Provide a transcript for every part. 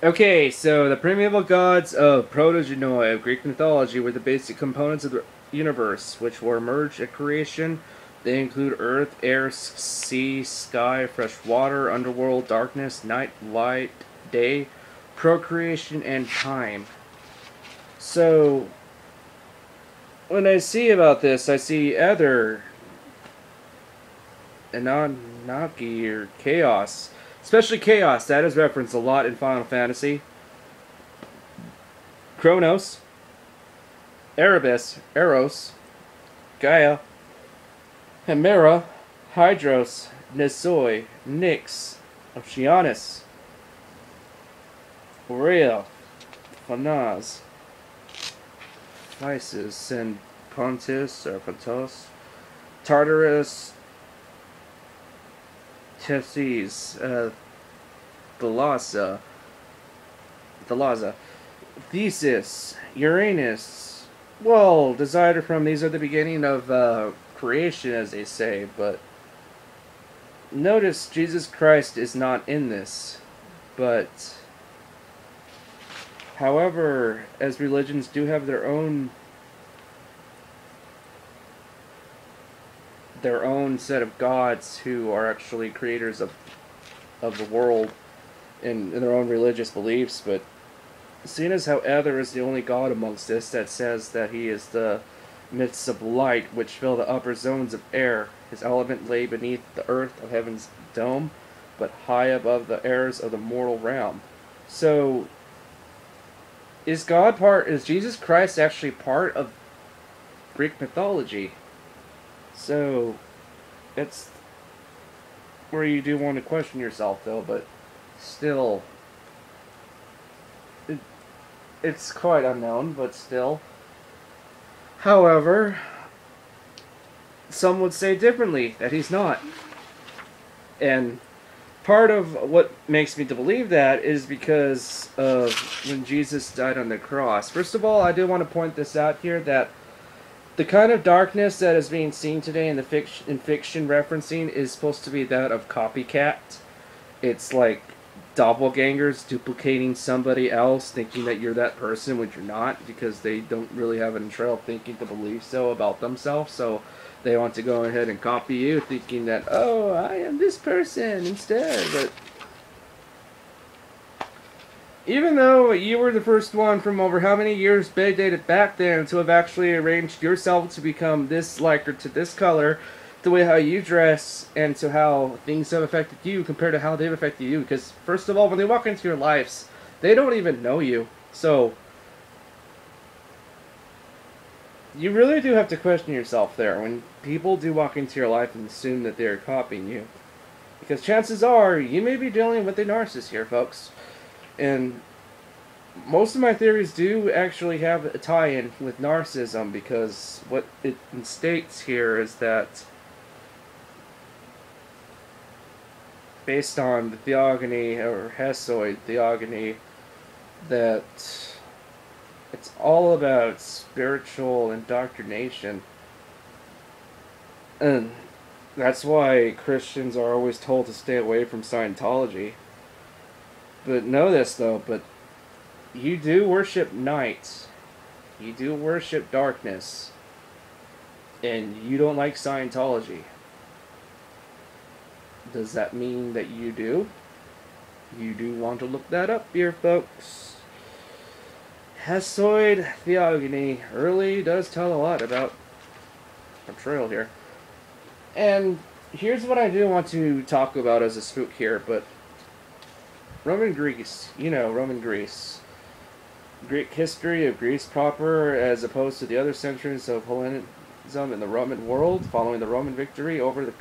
Okay, so the primeval gods of Protogenoi of Greek mythology were the basic components of the universe, which were merged at creation. They include earth, air, sea, sky, fresh water, underworld, darkness, night, light, day, procreation, and time. So, when I see about this, I see either Ananaki or Chaos. Especially Chaos, that is referenced a lot in Final Fantasy. Kronos, Erebus, Eros, Gaia, Hemera, Hydros, Nisoi, Nyx, Oceanus, Aurea, Phanas, Physis, and Pontus, or Pontos, Tartarus, Tesses, Thalassa, Thalassa, Thesis, Uranus. Well, decided from these are the beginning of creation, as they say, but notice Jesus Christ is not in this. But, however, as religions do have their own set of gods who are actually creators of the world in their own religious beliefs, but seeing as how Ether is the only god amongst us that says that he is the myths of light which fill the upper zones of air, his element lay beneath the earth of heaven's dome, but high above the airs of the mortal realm. So, is Jesus Christ actually part of Greek mythology? So, it's where you do want to question yourself, though, but still, it, it's quite unknown, but still. However, some would say differently, that he's not. And part of what makes me to believe that is because of when Jesus died on the cross. First of all, I do want to point this out here that the kind of darkness that is being seen today in fiction referencing is supposed to be that of copycat. It's like doppelgangers duplicating somebody else, thinking that you're that person when you're not, because they don't really have an trail of thinking to believe so about themselves. So they want to go ahead and copy you, thinking that, oh, I am this person instead. But even though you were the first one from over how many years dated back then to have actually arranged yourself to become this like or to this color, the way how you dress and to how things have affected you compared to how they've affected you. Because first of all, when they walk into your lives, they don't even know you. So you really do have to question yourself there when people do walk into your life and assume that they're copying you. Because chances are you may be dealing with a narcissist here, folks. And most of my theories do actually have a tie-in with narcissism, because what it states here is that based on the theogony or Hesiod theogony, that it's all about spiritual indoctrination. And that's why Christians are always told to stay away from Scientology. But know this though, but you do worship night. You do worship darkness. And you don't like Scientology. Does that mean that you do? You do want to look that up here, folks. Hesiod theogony really does tell a lot about portrayal here. And here's what I do want to talk about as a spook here, but Roman Greece, Roman Greece. Greek history of Greece proper, as opposed to the other centuries of Hellenism in the Roman world, following the Roman victory over the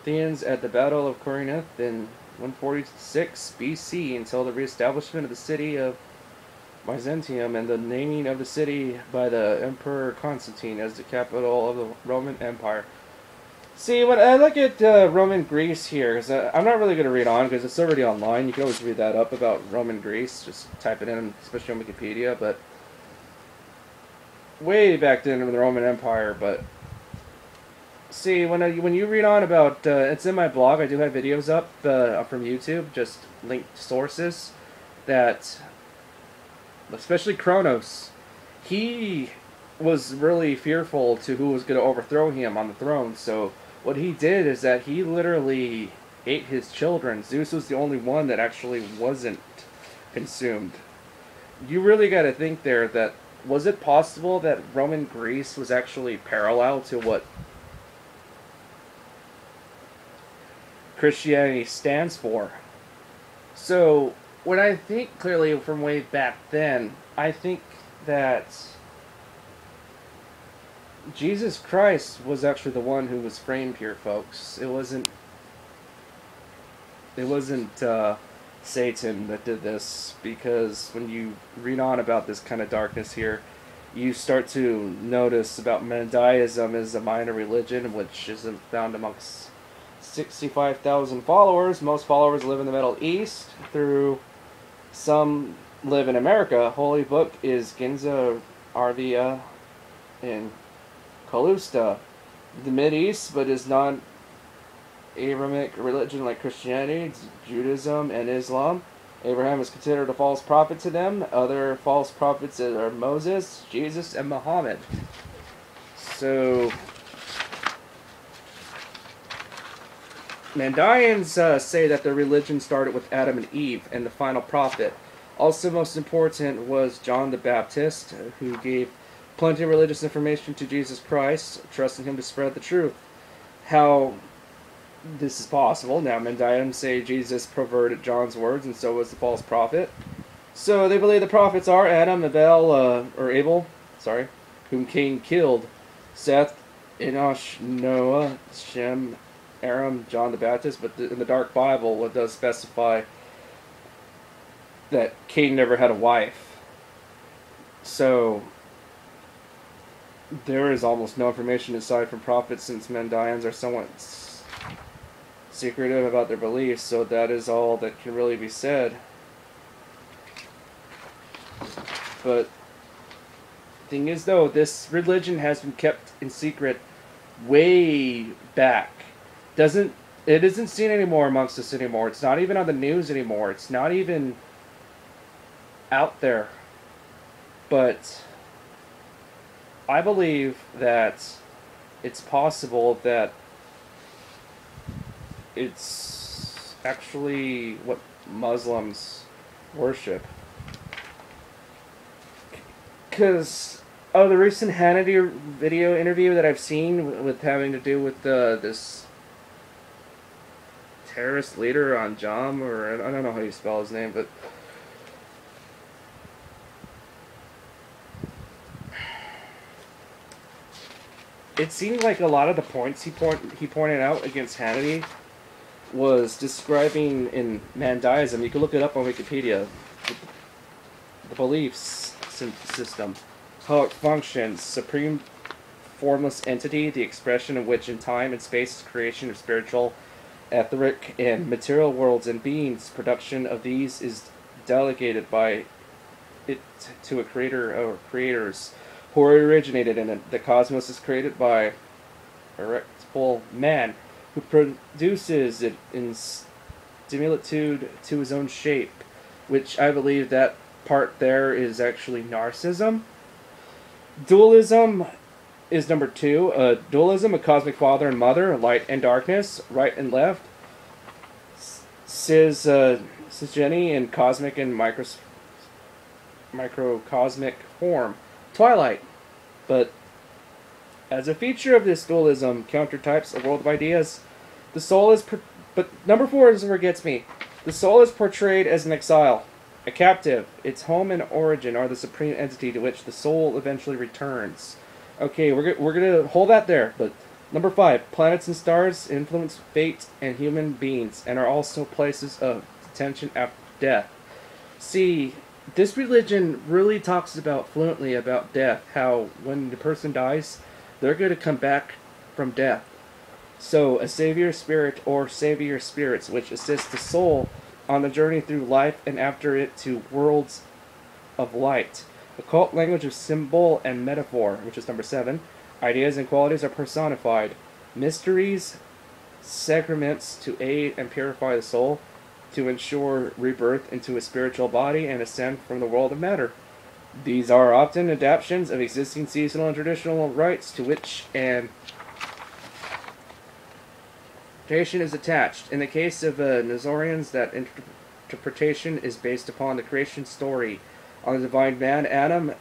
Corinthians at the Battle of Corinth in 146 BC until the reestablishment of the city of Byzantium and the naming of the city by the Emperor Constantine as the capital of the Roman Empire. See, when I look at Roman Greece here, because I'm not really going to read on because it's already online. You can always read that up about Roman Greece. Just type it in, especially on Wikipedia. But way back then in the Roman Empire. But see, when you read on about, it's in my blog. I do have videos up from YouTube, just linked sources. that, especially Kronos, he was really fearful to who was going to overthrow him on the throne. So what he did is that he literally ate his children. Zeus was the only one that actually wasn't consumed. You really got to think there that, was it possible that Roman Greece was actually parallel to what Christianity stands for? So when I think clearly from way back then, I think that Jesus Christ was actually the one who was framed here, folks. It wasn't Satan that did this, because when you read on about this kind of darkness here, you start to notice about Mendaism is a minor religion, which is found amongst 65,000 followers. Most followers live in the Middle East, through some live in America. Holy book is Ginza, Arvia, and Calusta. The Mid-East, but is not Abrahamic religion like Christianity, Judaism, and Islam. Abraham is considered a false prophet to them. Other false prophets are Moses, Jesus, and Muhammad. So Mandaeans say that their religion started with Adam and Eve and the final prophet. Also most important was John the Baptist, who gave plenty of religious information to Jesus Christ, trusting him to spread the truth. How this is possible? Now, Mandaeans say Jesus perverted John's words, and so was the false prophet. So they believe the prophets are Adam, Abel, whom Cain killed, Seth, Enosh, Noah, Shem, Aram, John the Baptist. But in the Dark Bible, it does specify that Cain never had a wife. So there is almost no information aside from prophets, since Mandaeans are somewhat secretive about their beliefs, so that is all that can really be said. But the thing is, though, this religion has been kept in secret way back. It isn't seen anymore amongst us anymore. It's not even on the news anymore. It's not even out there. But I believe that it's possible that it's actually what Muslims worship. Because the recent Hannity video interview that I've seen with having to do with this terrorist leader on Jam, or I don't know how you spell his name, but it seemed like a lot of the points he pointed out against Hannity was describing in Mandaeism. You can look it up on Wikipedia. The beliefs system, how it functions, supreme formless entity, the expression in which in time and space is creation of spiritual, etheric, and material worlds and beings. Production of these is delegated by it to a creator or creators who are originated in it. The cosmos is created by erectable man, who produces it in similitude to his own shape, which I believe that part there is actually narcissism. Dualism is number 2. Dualism, a cosmic father and mother, light and darkness, right and left. Cisgeny and cosmic and microcosmic form. Twilight. But as a feature of this dualism, countertypes a world of ideas. The soul is... But number 4 is where it gets me. The soul is portrayed as an exile, a captive. Its home and origin are the supreme entity to which the soul eventually returns. Okay, we're going to hold that there. But number 5, planets and stars influence fate and human beings, and are also places of detention after death. See, this religion really talks about fluently about death, how when the person dies, they're going to come back from death. So, a savior spirit or savior spirits which assist the soul on the journey through life and after it to worlds of light. Occult language of symbol and metaphor, which is number 7. Ideas and qualities are personified. Mysteries, sacraments to aid and purify the soul. to ensure rebirth into a spiritual body and ascend from the world of matter. These are often adaptations of existing seasonal and traditional rites to which an interpretation is attached. In the case of Nazorians, that interpretation is based upon the creation story, on the divine man Adam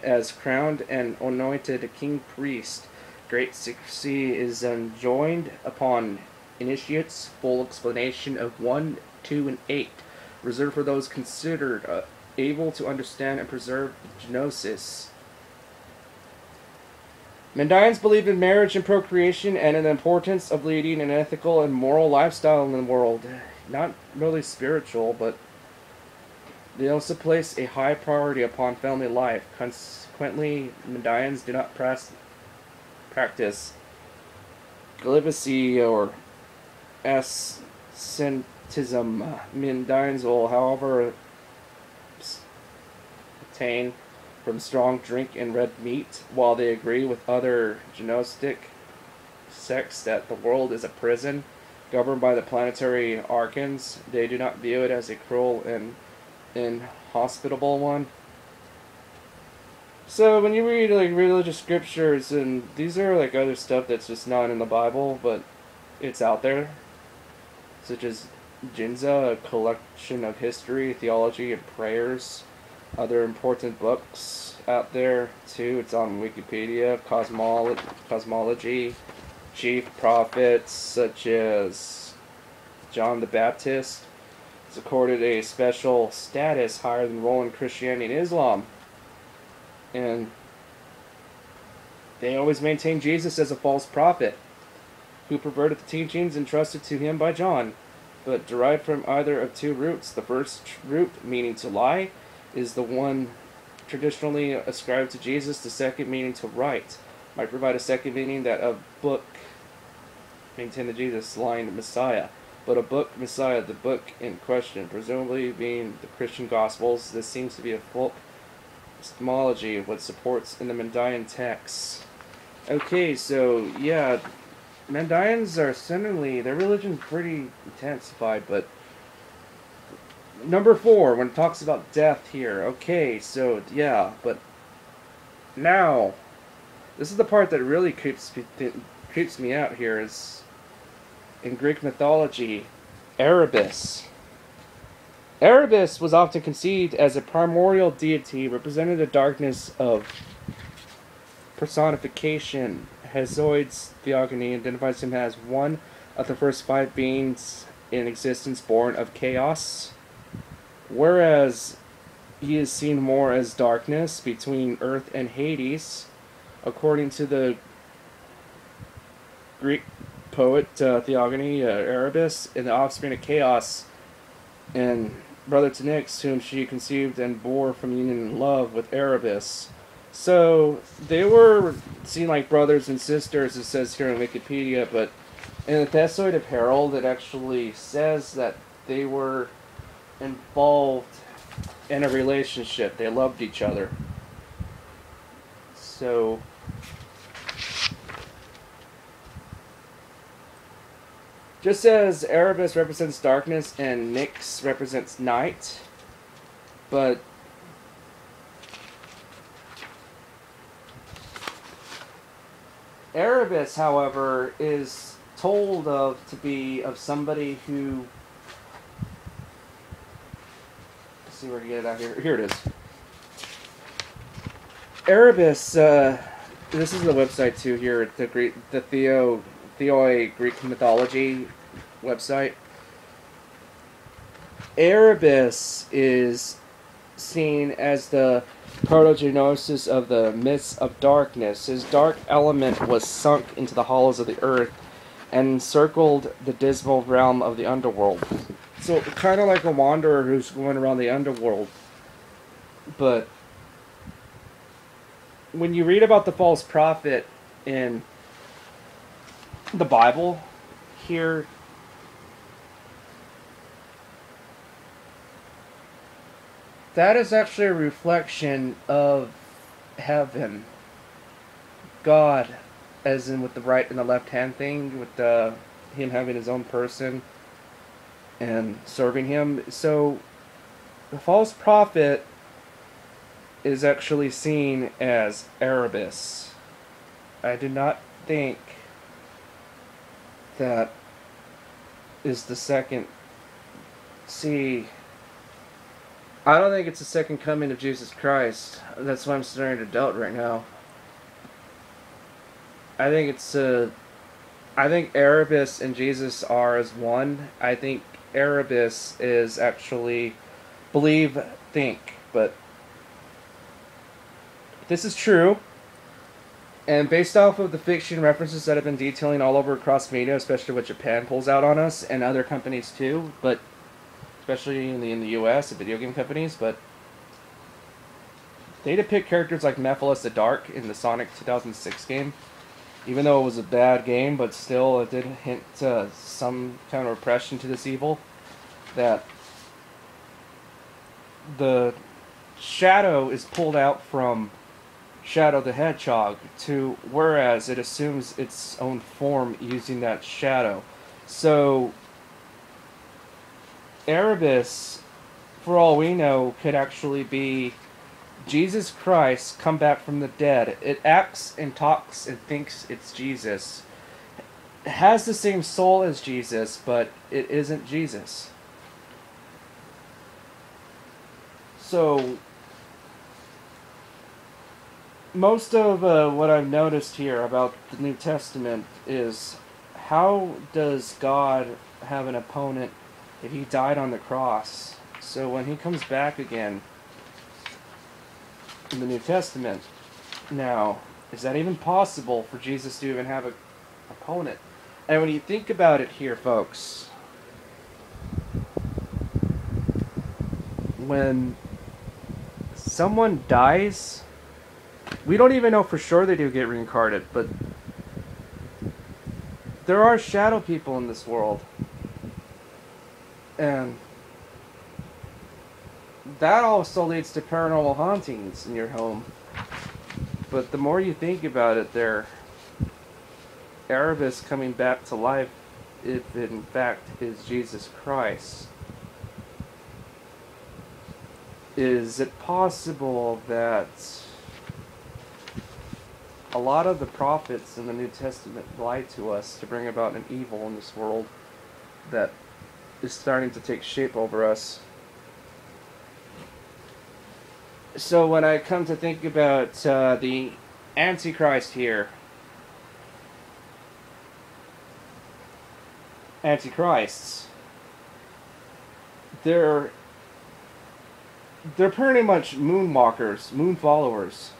as crowned and anointed king priest. Great secrecy is enjoined upon initiates. Full explanation of 1, 2, and 8, reserved for those considered able to understand and preserve the gnosis. Mandaeans believe in marriage and procreation and in the importance of leading an ethical and moral lifestyle in the world. Not really spiritual, but they also place a high priority upon family life. Consequently, Mandaeans do not practice celibacy or ascetism. Mandaeans will, however, abstain from strong drink and red meat, while they agree with other Gnostic sects that the world is a prison governed by the planetary archons. They do not view it as a cruel and inhospitable one. So when you read like religious scriptures, and these are like other stuff that's just not in the Bible, but it's out there, such as Jinza, a collection of history, theology, and prayers. Other important books out there too. It's on Wikipedia. Cosmology, chief prophets such as John the Baptist is accorded a special status higher than Roman Christianity and Islam, and they always maintain Jesus as a false prophet who perverted the teachings entrusted to him by John, but derived from either of two roots. The first root, meaning to lie, is the one traditionally ascribed to Jesus. The second, meaning to write, might provide a second meaning that a book maintain that Jesus lying Messiah. But a book Messiah, the book in question, presumably being the Christian Gospels. This seems to be a full epistemology of what supports in the Mandaean texts. Okay, so yeah, Mandaeans are similarly, their religion's pretty intensified, but number 4, when it talks about death here. Okay, so yeah, but now, this is the part that really creeps me out here, is in Greek mythology, Erebus. Erebus was often conceived as a primordial deity representing the darkness of personification. Hesiod's theogony identifies him as one of the first 5 beings in existence born of chaos, whereas he is seen more as darkness between Earth and Hades. According to the Greek poet theogony, Erebus, in the offspring of chaos, and brother to Nyx, whom she conceived and bore from union and love with Erebus. So they were seen like brothers and sisters, it says here on Wikipedia, but in the Thesoid of Harold, it actually says that they were involved in a relationship. They loved each other. So just as Erebus represents darkness and Nyx represents night, but Erebus, however, is told of to be of somebody who, let's see where to get it out here. Here it is. Erebus, this is the website too here, the Theoi Greek Mythology website. Erebus is seen as the protogenesis of the myths of darkness. His dark element was sunk into the hollows of the earth and encircled the dismal realm of the underworld. So kind of like a wanderer who's going around the underworld. But when you read about the false prophet in the Bible, here that is actually a reflection of heaven. God, as in with the right and the left hand thing, with him having his own person. and serving him. So the false prophet is actually seen as Erebus. I do not think that is the second. See, I don't think it's the second coming of Jesus Christ. That's why I'm starting to doubt right now. I think I think Erebus and Jesus are as one. I think Erebus is actually believe, think, but this is true. And based off of the fiction references that have been detailing all over across media, especially what Japan pulls out on us, and other companies too, but especially in the US, the video game companies, but they depict characters like Mephiles the Dark in the Sonic 2006 game. Even though it was a bad game, but still it did hint some kind of repression to this evil. That the shadow is pulled out from Shadow the Hedgehog, to whereas it assumes its own form using that shadow. So Erebus, for all we know, could actually be Jesus Christ come back from the dead. It acts and talks and thinks it's Jesus. It has the same soul as Jesus, but it isn't Jesus. So most of what I've noticed here about the New Testament is, how does God have an opponent if he died on the cross? So when he comes back again in the New Testament, now, is that even possible for Jesus to even have an opponent? And when you think about it here, folks, when someone dies, we don't even know for sure they do get reincarnated, but there are shadow people in this world. And that also leads to paranormal hauntings in your home. But the more you think about it, there, Erebus coming back to life, if it in fact is Jesus Christ, is it possible that a lot of the prophets in the New Testament lied to us to bring about an evil in this world that is starting to take shape over us? So when I come to think about the Antichrist here, Antichrists, they're pretty much moonwalkers, moon followers.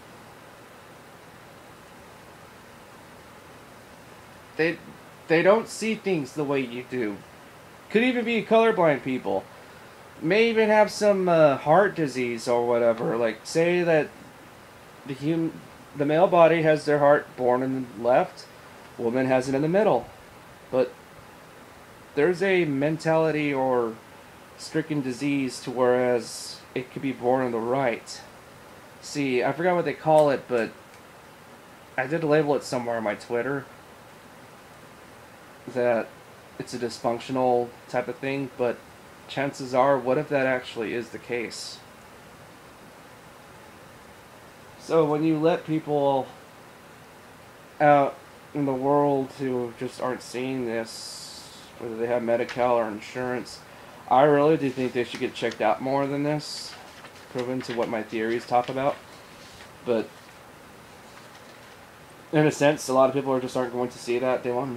They don't see things the way you do. Could even be colorblind people. May even have some heart disease or whatever. Like, say that the male body has their heart born in the left, woman has it in the middle. But there's a mentality or stricken disease to whereas it could be born in the right. See, I forgot what they call it, but I did label it somewhere on my Twitter that it's a dysfunctional type of thing, but chances are, what if that actually is the case? So when you let people out in the world who just aren't seeing this, whether they have Medi-Cal or insurance, I really do think they should get checked out more than this, proven to what my theories talk about. But in a sense, a lot of people just aren't going to see that. They want